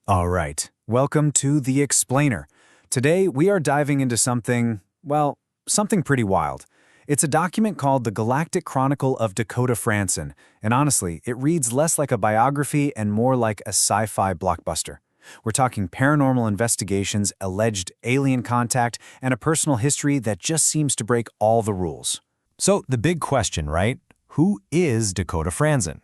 All right, welcome to The Explainer. Today, we are diving into something, well, something pretty wild. It's a document called the Galactic Chronicle of Dakota Frandsen, and honestly, it reads less like a biography and more like a sci-fi blockbuster. We're talking paranormal investigations, alleged alien contact, and a personal history that just seems to break all the rules. So, the big question, right? Who is Dakota Frandsen?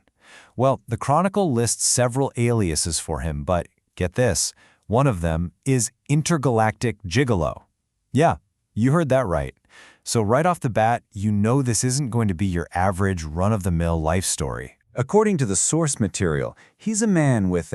Well, the Chronicle lists several aliases for him, but get this, one of them is intergalactic gigolo. Yeah, you heard that right. So right off the bat, you know this isn't going to be your average run-of-the-mill life story. According to the source material, he's a man with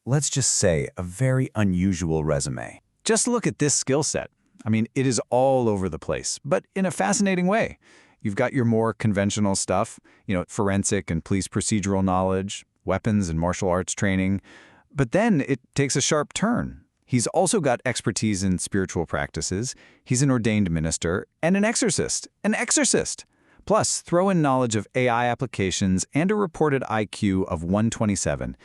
let's just say, a very unusual resume. Just look at this skill set. I mean, it is all over the place, but in a fascinating way. You've got your more conventional stuff, forensic and police procedural knowledge, weapons and martial arts training. But then it takes a sharp turn. He's also got expertise in spiritual practices. He's an ordained minister and an exorcist. Plus, throw in knowledge of AI applications and a reported IQ of 127.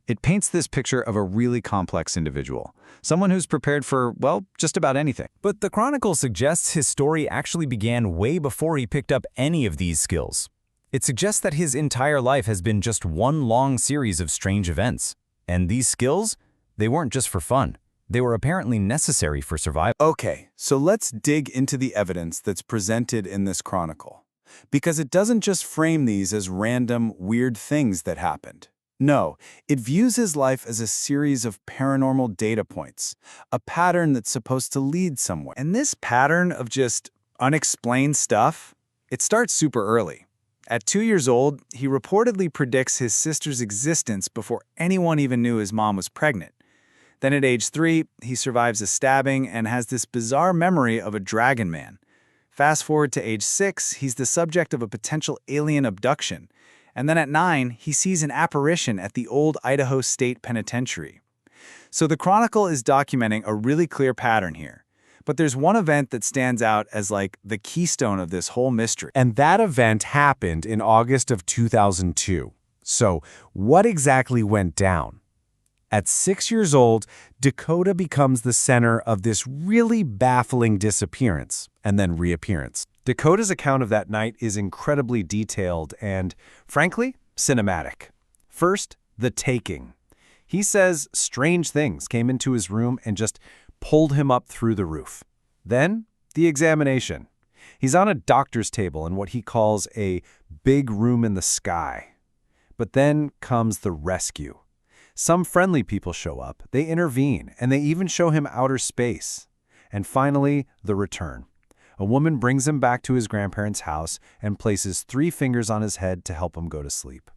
It paints this picture of a really complex individual. Someone who's prepared for, well, just about anything. But the Chronicle suggests his story actually began way before he picked up any of these skills. It suggests that his entire life has been just one long series of strange events. And these skills, they weren't just for fun. They were apparently necessary for survival. Okay, so let's dig into the evidence that's presented in this chronicle. Because it doesn't just frame these as random, weird things that happened. No, it views his life as a series of paranormal data points, a pattern that's supposed to lead somewhere. And this pattern of just unexplained stuff, it starts super early. At 2 years old, he reportedly predicts his sister's existence before anyone even knew his mom was pregnant. Then at age 3, he survives a stabbing and has this bizarre memory of a dragon man. Fast forward to age 6, he's the subject of a potential alien abduction. And then at 9, he sees an apparition at the old Idaho State Penitentiary. So the Chronicle is documenting a really clear pattern here. But there's one event that stands out as like the keystone of this whole mystery. And that event happened in August of 2002. So what exactly went down? At 6 years old, Dakota becomes the center of this really baffling disappearance and then reappearance. Dakota's account of that night is incredibly detailed and, frankly, cinematic. First, the taking. He says strange things came into his room and just pulled him up through the roof. Then, the examination. He's on a doctor's table in what he calls a big room in the sky. But then comes the rescue. Some friendly people show up, they intervene, and they even show him outer space. And finally, the return. A woman brings him back to his grandparents' house and places 3 fingers on his head to help him go to sleep.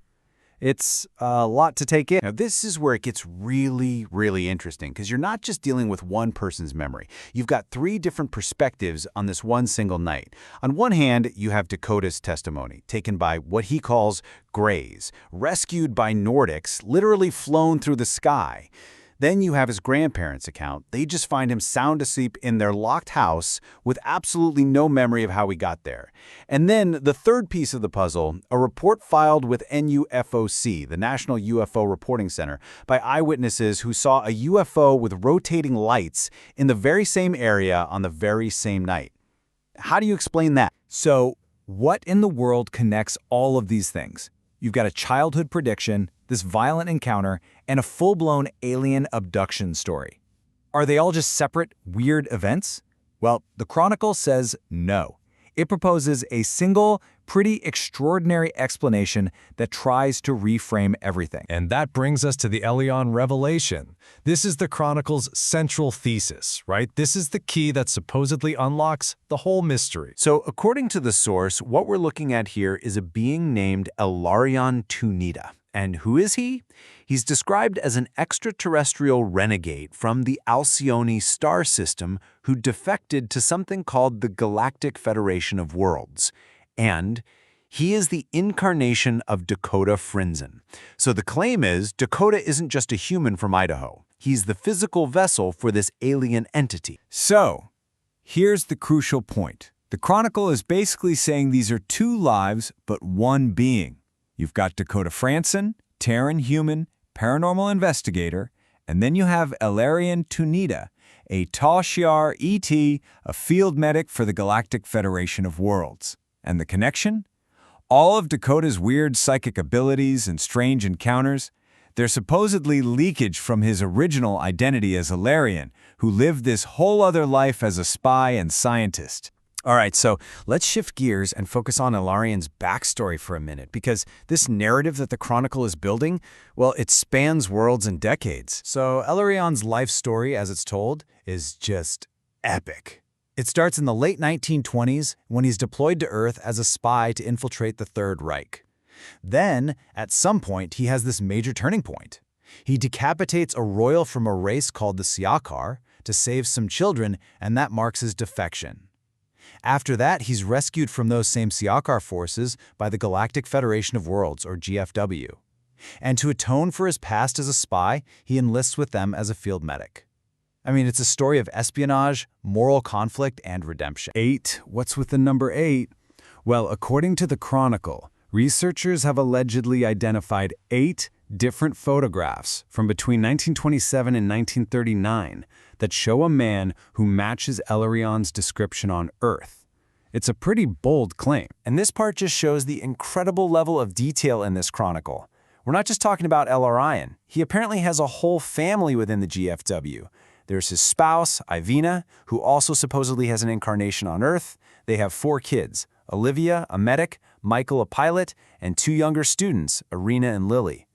It's a lot to take in. Now, this is where it gets really, really interesting, because you're not just dealing with one person's memory. You've got 3 different perspectives on this one single night. On one hand, you have Dakota's testimony, taken by what he calls Greys, rescued by Nordics, literally flown through the sky. Then you have his grandparents' account. They just find him sound asleep in their locked house with absolutely no memory of how he got there. And then the third piece of the puzzle, a report filed with NUFOC, the National UFO Reporting Center, by eyewitnesses who saw a UFO with rotating lights in the very same area on the very same night. How do you explain that? So, what in the world connects all of these things? You've got a childhood prediction, this violent encounter, and a full-blown alien abduction story. Are they all just separate, weird events? Well, the Chronicle says no. It proposes a single, pretty extraordinary explanation that tries to reframe everything. And that brings us to the Elaryon revelation. This is the Chronicle's central thesis, right? This is the key that supposedly unlocks the whole mystery. So, according to the source, what we're looking at here is a being named Elaryon Teunita. And who is he? He's described as an extraterrestrial renegade from the Alcyone star system who defected to something called the Galactic Federation of Worlds. And he is the incarnation of Dakota Frandsen. So the claim is Dakota isn't just a human from Idaho. He's the physical vessel for this alien entity. So, here's the crucial point. The Chronicle is basically saying these are 2 lives, but one being. You've got Dakota Frandsen, Terran human, paranormal investigator, And then you have Elaryon Teunita, a Taal Shiar ET, a field medic for the Galactic Federation of Worlds. And the connection? All of Dakota's weird psychic abilities and strange encounters, they're supposedly leakage from his original identity as Elaryon, who lived this whole other life as a spy and scientist. All right, so let's shift gears and focus on Elaryon's backstory for a minute, because this narrative that the Chronicle is building, well, it spans worlds and decades. So Elaryon's life story, as it's told, is just epic. It starts in the late 1920s when he's deployed to Earth as a spy to infiltrate the Third Reich. Then, at some point, he has this major turning point. He decapitates a royal from a race called the Siakar to save some children, and that marks his defection. After that, he's rescued from those same Siakar forces by the Galactic Federation of Worlds, or GFW. And to atone for his past as a spy, he enlists with them as a field medic. I mean, it's a story of espionage, moral conflict, and redemption. 8. What's with the number 8? Well, according to the Chronicle, researchers have allegedly identified 8 different photographs from between 1927 and 1939 that show a man who matches Elaryon's description on Earth. It's a pretty bold claim. And this part just shows the incredible level of detail in this chronicle. We're not just talking about Elaryon. He apparently has a whole family within the GFW. There's his spouse, Ivina, who also supposedly has an incarnation on Earth. They have 4 kids, Olivia, a medic, Michael, a pilot, and 2 younger students, Irina and Lily.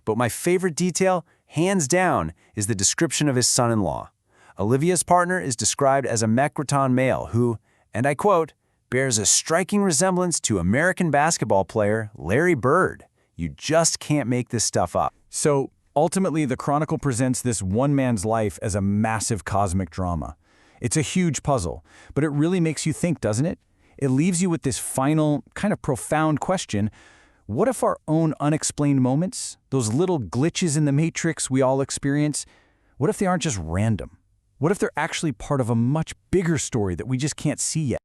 But my favorite detail, hands down, is the description of his son-in-law. Olivia's partner is described as a Mekretan male who, and I quote, bears a striking resemblance to American basketball player Larry Bird. You just can't make this stuff up. So, ultimately, the Chronicle presents this one man's life as a massive cosmic drama. It's a huge puzzle, but it really makes you think, doesn't it? It leaves you with this final, kind of profound question. What if our own unexplained moments, those little glitches in the matrix we all experience, what if they aren't just random? What if they're actually part of a much bigger story that we just can't see yet?